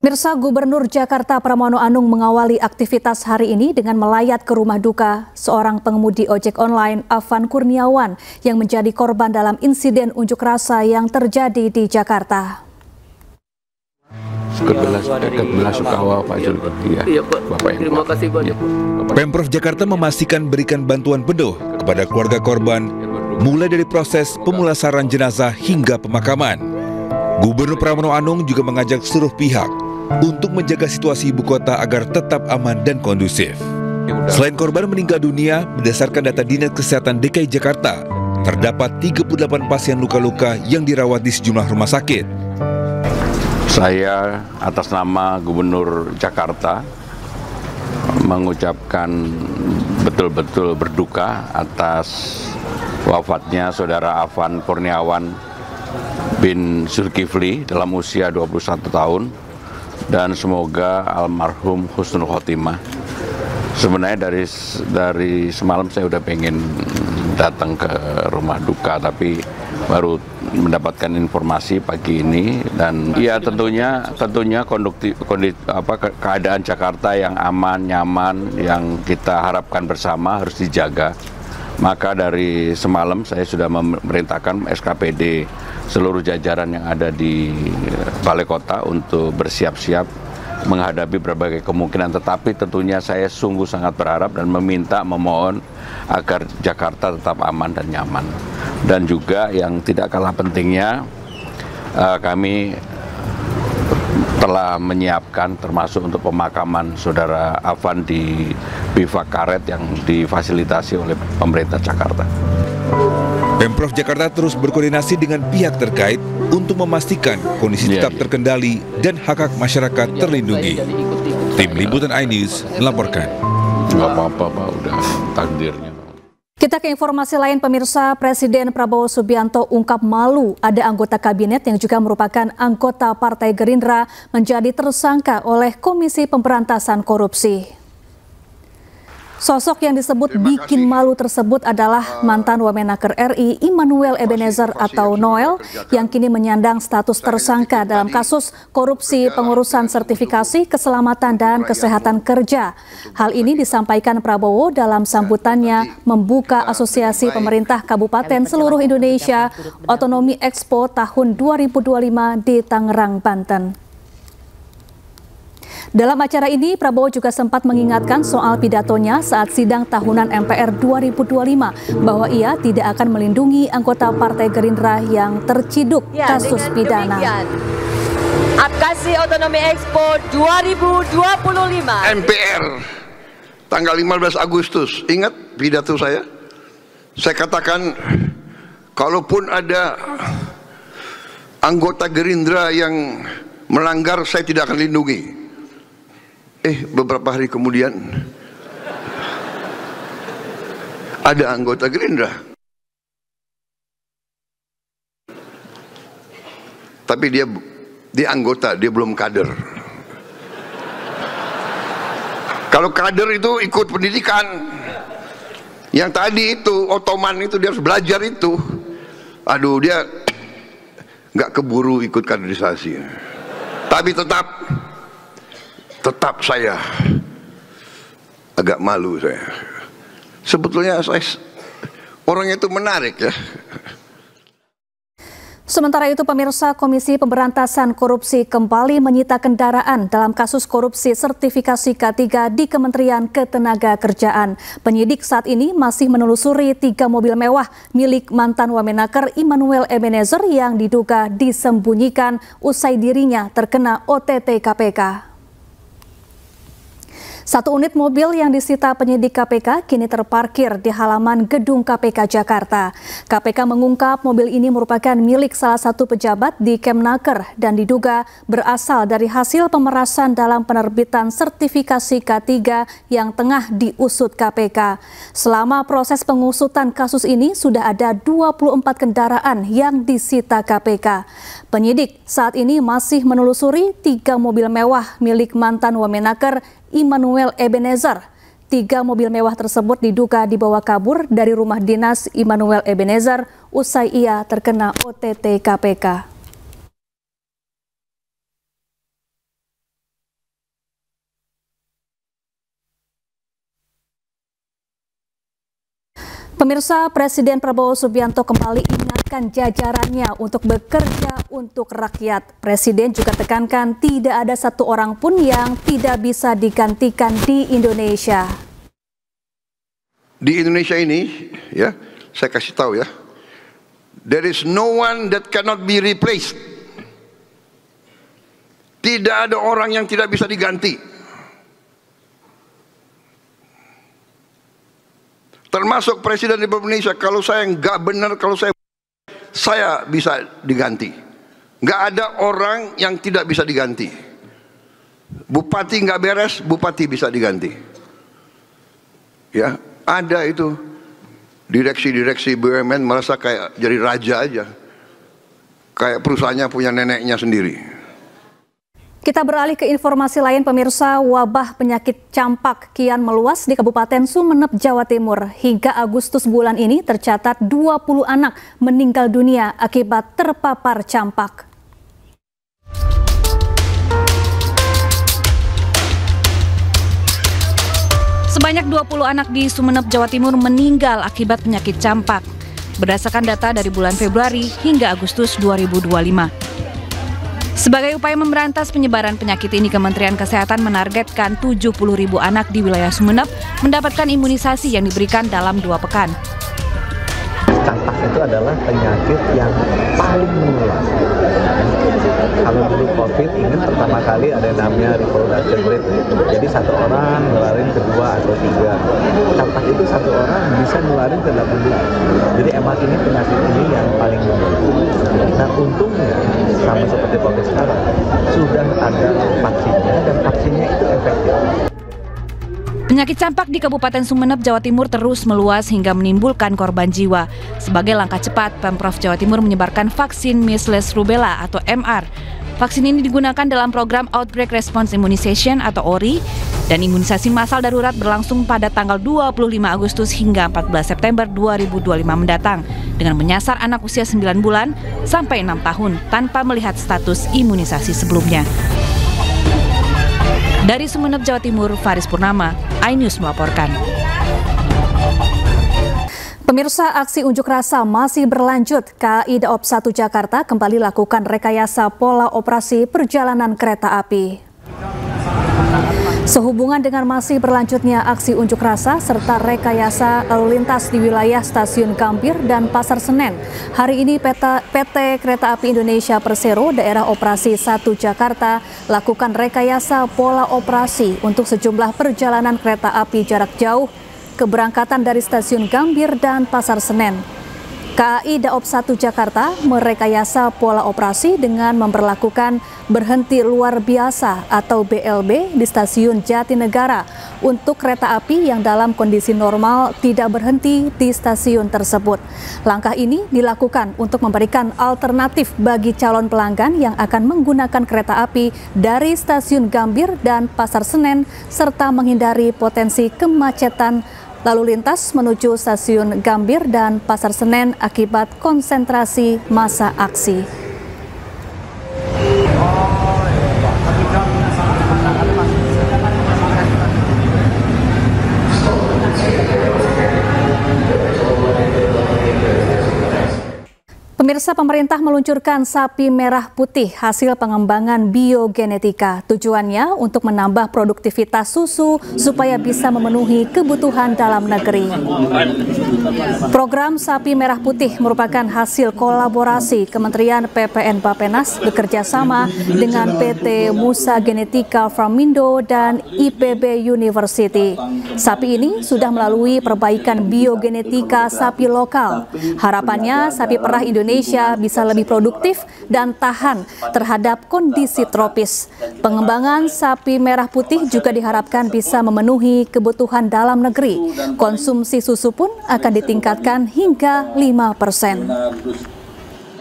Mirsa, Gubernur Jakarta Pramono Anung mengawali aktivitas hari ini dengan melayat ke rumah duka seorang pengemudi ojek online, Afan Kurniawan, yang menjadi korban dalam insiden unjuk rasa yang terjadi di Jakarta. Terima kasih banyak. Pemprov Jakarta memastikan berikan bantuan penuh kepada keluarga korban, mulai dari proses pemulasaran jenazah hingga pemakaman. Gubernur Pramono Anung juga mengajak seluruh pihak untuk menjaga situasi ibu kota agar tetap aman dan kondusif. Selain korban meninggal dunia, berdasarkan data Dinas Kesehatan DKI Jakarta, terdapat 38 pasien luka-luka yang dirawat di sejumlah rumah sakit. Saya atas nama Gubernur Jakarta mengucapkan betul-betul berduka atas wafatnya Saudara Afan Kurniawan bin Zulkifli dalam usia 21 tahun. Dan semoga almarhum husnul khotimah. Sebenarnya dari semalam saya udah pengen datang ke rumah duka, tapi baru mendapatkan informasi pagi ini. Dan ya tentunya keadaan Jakarta yang aman, nyaman, yang kita harapkan bersama harus dijaga. Maka dari semalam saya sudah memerintahkan SKPD seluruh jajaran yang ada di Balai Kota untuk bersiap-siap menghadapi berbagai kemungkinan. Tetapi tentunya saya sungguh sangat berharap dan memohon agar Jakarta tetap aman dan nyaman. Dan juga yang tidak kalah pentingnya, kami telah menyiapkan termasuk untuk pemakaman Saudara Afan di bivak karet yang difasilitasi oleh pemerintah Jakarta. Pemprov Jakarta terus berkoordinasi dengan pihak terkait untuk memastikan kondisi tetap terkendali dan hak-hak masyarakat terlindungi. Tim Liputan iNews melaporkan. Nggak apa-apa, Pak, udah takdirnya. Kita ke informasi lain, pemirsa. Presiden Prabowo Subianto ungkap malu ada anggota kabinet yang juga merupakan anggota Partai Gerindra menjadi tersangka oleh Komisi Pemberantasan Korupsi. Sosok yang disebut bikin malu tersebut adalah mantan Wamenaker RI Immanuel Ebenezer atau Noel yang kini menyandang status tersangka dalam kasus korupsi pengurusan sertifikasi keselamatan dan kesehatan kerja. Hal ini disampaikan Prabowo dalam sambutannya membuka Asosiasi Pemerintah Kabupaten Seluruh Indonesia Otonomi Expo tahun 2025 di Tangerang, Banten. Dalam acara ini, Prabowo juga sempat mengingatkan soal pidatonya saat sidang tahunan MPR 2025 bahwa ia tidak akan melindungi anggota Partai Gerindra yang terciduk kasus pidana. Akasi Otonomi Expo 2025 MPR tanggal 15 Agustus. Ingat pidato saya? Saya katakan kalaupun ada anggota Gerindra yang melanggar, saya tidak akan lindungi. Beberapa hari kemudian ada anggota Gerindra, tapi dia anggota, dia belum kader. Kalau kader itu ikut pendidikan. Yang tadi itu Otoman itu dia harus belajar itu. Aduh, dia nggak keburu ikut kaderisasi. Tapi tetap saya agak malu saya. Sebetulnya orangnya itu menarik ya. Sementara itu, pemirsa, Komisi Pemberantasan Korupsi kembali menyita kendaraan dalam kasus korupsi sertifikasi K3 di Kementerian Ketenagakerjaan. Penyidik saat ini masih menelusuri 3 mobil mewah milik mantan Wamenaker Immanuel Ebenezer yang diduga disembunyikan usai dirinya terkena OTT KPK. 1 unit mobil yang disita penyidik KPK kini terparkir di halaman gedung KPK Jakarta. KPK mengungkap mobil ini merupakan milik salah satu pejabat di Kemnaker dan diduga berasal dari hasil pemerasan dalam penerbitan sertifikasi K3 yang tengah diusut KPK. Selama proses pengusutan kasus ini sudah ada 24 kendaraan yang disita KPK. Penyidik saat ini masih menelusuri 3 mobil mewah milik mantan Wamenaker Immanuel Ebenezer. 3 mobil mewah tersebut diduga dibawa kabur dari rumah dinas Immanuel Ebenezer usai ia terkena OTT KPK. Pemirsa, Presiden Prabowo Subianto kembali ingatkan jajarannya untuk bekerja untuk rakyat. Presiden juga tekankan tidak ada satu orang pun yang tidak bisa digantikan di Indonesia. Di Indonesia ini, ya, saya kasih tahu ya, there is no one that cannot be replaced. Tidak ada orang yang tidak bisa diganti. Termasuk Presiden Republik Indonesia, kalau saya nggak benar, kalau saya bisa diganti. Nggak ada orang yang tidak bisa diganti. Bupati nggak beres, bupati bisa diganti. Ya, ada itu direksi-direksi BUMN merasa kayak jadi raja aja, kayak perusahaannya punya neneknya sendiri. Kita beralih ke informasi lain, pemirsa. Wabah penyakit campak kian meluas di Kabupaten Sumeneb, Jawa Timur. Hingga Agustus bulan ini tercatat 20 anak meninggal dunia akibat terpapar campak. Sebanyak 20 anak di Sumeneb, Jawa Timur meninggal akibat penyakit campak. Berdasarkan data dari bulan Februari hingga Agustus 2025. Sebagai upaya memberantas penyebaran penyakit ini, Kementerian Kesehatan menargetkan 70.000 anak di wilayah Sumeneb mendapatkan imunisasi yang diberikan dalam 2 pekan. Campak itu adalah penyakit yang paling menular. Kalau dulu COVID, ingat pertama kali ada yang namanya reproduction rate. Jadi 1 orang nularin ke 2 atau 3. Campak itu 1 orang bisa nularin ke 18. Jadi emang ini penyakit ini yang paling menular. Nah, untungnya sama seperti COVID sekarang sudah ada vaksinnya dan vaksinnya itu efektif. Penyakit campak di Kabupaten Sumeneb, Jawa Timur terus meluas hingga menimbulkan korban jiwa. Sebagai langkah cepat, Pemprov Jawa Timur menyebarkan vaksin Measles Rubella atau MR. Vaksin ini digunakan dalam program Outbreak Response Immunization atau ORI, dan imunisasi massal darurat berlangsung pada tanggal 25 Agustus hingga 14 September 2025 mendatang, dengan menyasar anak usia 9 bulan sampai 6 tahun tanpa melihat status imunisasi sebelumnya. Dari Sumeneb, Jawa Timur, Faris Purnama, iNews melaporkan. Pemirsa, aksi unjuk rasa masih berlanjut. KAI Daob 1 Jakarta kembali lakukan rekayasa pola operasi perjalanan kereta api. Sehubungan dengan masih berlanjutnya aksi unjuk rasa serta rekayasa lalu lintas di wilayah Stasiun Gambir dan Pasar Senen, hari ini PT Kereta Api Indonesia Persero Daerah Operasi 1 Jakarta lakukan rekayasa pola operasi untuk sejumlah perjalanan kereta api jarak jauh keberangkatan dari Stasiun Gambir dan Pasar Senen. KAI Daob 1 Jakarta merekayasa pola operasi dengan memberlakukan berhenti luar biasa atau BLB di Stasiun Jatinegara untuk kereta api yang dalam kondisi normal tidak berhenti di stasiun tersebut. Langkah ini dilakukan untuk memberikan alternatif bagi calon pelanggan yang akan menggunakan kereta api dari Stasiun Gambir dan Pasar Senen serta menghindari potensi kemacetan lalu lintas menuju Stasiun Gambir dan Pasar Senen akibat konsentrasi massa aksi. Pemirsa, pemerintah meluncurkan sapi merah putih hasil pengembangan biogenetika. Tujuannya untuk menambah produktivitas susu supaya bisa memenuhi kebutuhan dalam negeri. Program sapi merah putih merupakan hasil kolaborasi Kementerian PPN Bappenas bekerja sama dengan PT Musa Genetika Farmindo dan IPB University. Sapi ini sudah melalui perbaikan biogenetika sapi lokal. Harapannya sapi perah Indonesia bisa lebih produktif dan tahan terhadap kondisi tropis. Pengembangan sapi merah putih juga diharapkan bisa memenuhi kebutuhan dalam negeri. Konsumsi susu pun akan ditingkatkan hingga 5%.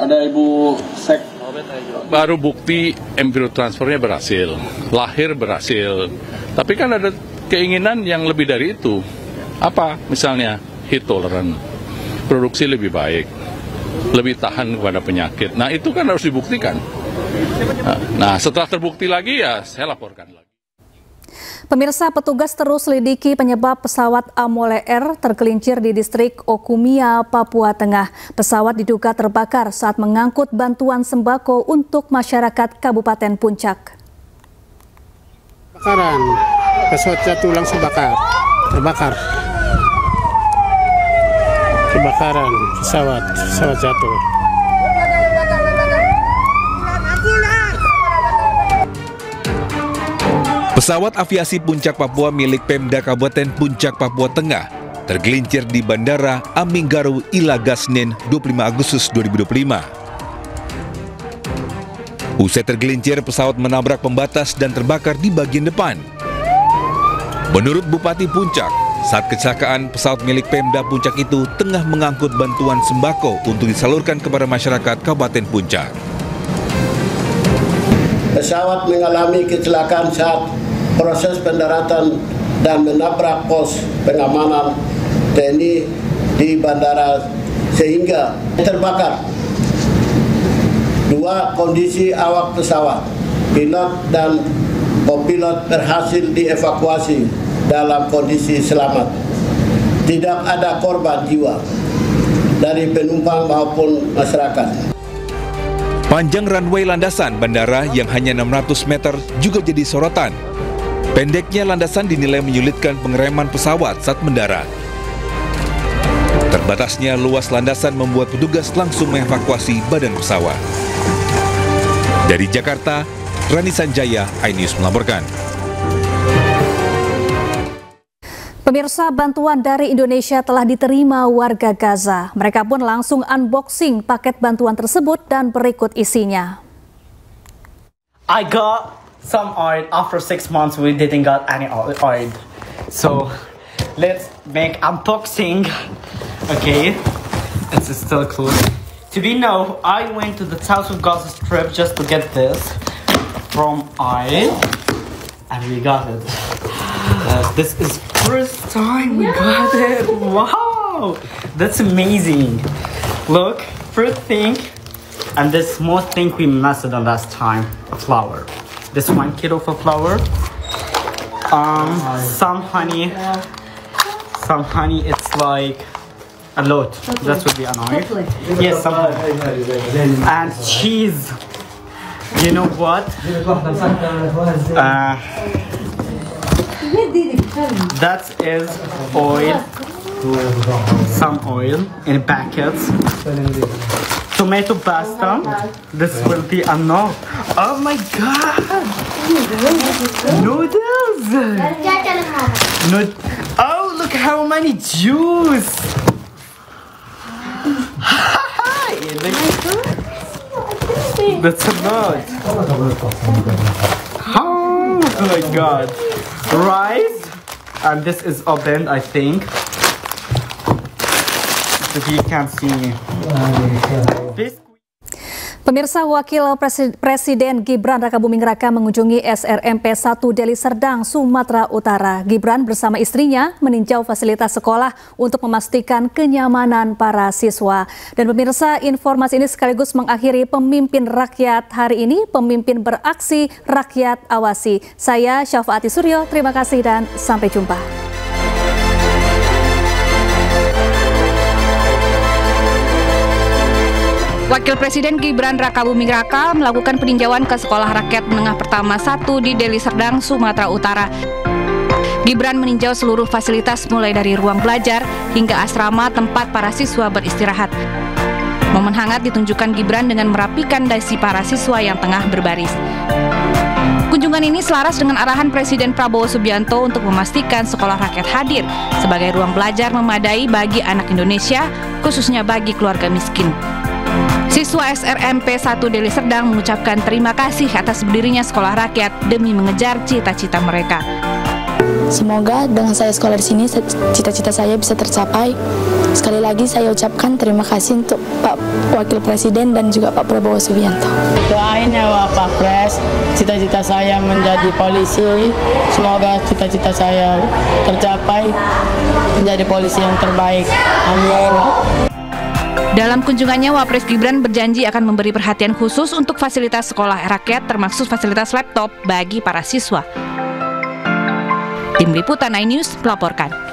Ada Ibu Sek. Baru bukti embryo transfernya berhasil, lahir berhasil. Tapi kan ada keinginan yang lebih dari itu. Apa? Misalnya heat tolerant, produksi lebih baik, lebih tahan kepada penyakit. Nah, itu kan harus dibuktikan. Nah, setelah terbukti lagi ya saya laporkan lagi. Pemirsa, petugas terus selidiki penyebab pesawat Amole Air tergelincir di distrik Okumia, Papua Tengah. Pesawat diduga terbakar saat mengangkut bantuan sembako untuk masyarakat Kabupaten Puncak. Bakaran, pesawat jatuh langsung terbakar. Kebakaran pesawat jatuh. Pesawat aviasi Puncak Papua milik Pemda Kabupaten Puncak Papua Tengah tergelincir di Bandara Aminggaru Ilaga Senin 25 Agustus 2025. Usai tergelincir, pesawat menabrak pembatas dan terbakar di bagian depan. Menurut Bupati Puncak, saat kecelakaan, pesawat milik Pemda Puncak itu tengah mengangkut bantuan sembako untuk disalurkan kepada masyarakat Kabupaten Puncak. Pesawat mengalami kecelakaan saat proses pendaratan dan menabrak pos pengamanan TNI di bandara sehingga terbakar. Dua kondisi awak pesawat, pilot dan kopilot berhasil dievakuasi dalam kondisi selamat. Tidak ada korban jiwa dari penumpang maupun masyarakat. Panjang runway landasan bandara yang hanya 600 meter juga jadi sorotan. Pendeknya landasan dinilai menyulitkan pengereman pesawat saat mendarat. Terbatasnya luas landasan membuat petugas langsung mengevakuasi badan pesawat. Dari Jakarta, Rani Sanjaya, iNews melaporkan. Pemirsa, bantuan dari Indonesia telah diterima warga Gaza. Mereka pun langsung unboxing paket bantuan tersebut dan berikut isinya. I got some oil. After 6 months, we didn't got any oil. So let's make unboxing. Okay, it's still closed. To be know, I went to the south of Gaza Strip just to get this from oil, and we got it. This is first time we got it. Wow, that's amazing. Look, first thing, and this small thing we messed on last time, a flour. This 1 kilo of flour. Some honey. Some honey. It's like a lot. That would be annoying. Yes, some honey. And cheese. You know what? That is oil. Some oil in packets. Tomato pasta. This will be enough. Oh my god! Noodles! Oh, look how many juice! That's a lot. Oh my god. Rice. And this is opened, I think. So you can see. Pemirsa, Wakil Presiden Gibran Rakabuming Raka mengunjungi SRMP 1 Deli Serdang, Sumatera Utara. Gibran bersama istrinya meninjau fasilitas sekolah untuk memastikan kenyamanan para siswa. Dan pemirsa, informasi ini sekaligus mengakhiri Pemimpin Rakyat hari ini, Pemimpin Beraksi Rakyat Awasi. Saya Syafaati Suryo, terima kasih dan sampai jumpa. Wakil Presiden Gibran Rakabuming Raka melakukan peninjauan ke Sekolah Rakyat Menengah Pertama 1 di Deli Serdang, Sumatera Utara. Gibran meninjau seluruh fasilitas mulai dari ruang belajar hingga asrama tempat para siswa beristirahat. Momen hangat ditunjukkan Gibran dengan merapikan dasi para siswa yang tengah berbaris. Kunjungan ini selaras dengan arahan Presiden Prabowo Subianto untuk memastikan sekolah rakyat hadir sebagai ruang belajar memadai bagi anak Indonesia, khususnya bagi keluarga miskin. Siswa SRMP 1 Deli Serdang mengucapkan terima kasih atas berdirinya sekolah rakyat demi mengejar cita-cita mereka. Semoga dengan saya sekolah di sini, cita-cita saya bisa tercapai. Sekali lagi saya ucapkan terima kasih untuk Pak Wakil Presiden dan juga Pak Prabowo Subianto. Doain ya Pak Pres, cita-cita saya menjadi polisi. Semoga cita-cita saya tercapai menjadi polisi yang terbaik. Amin. Dalam kunjungannya, Wapres Gibran berjanji akan memberi perhatian khusus untuk fasilitas sekolah rakyat termasuk fasilitas laptop bagi para siswa. Tim Liputan iNews melaporkan.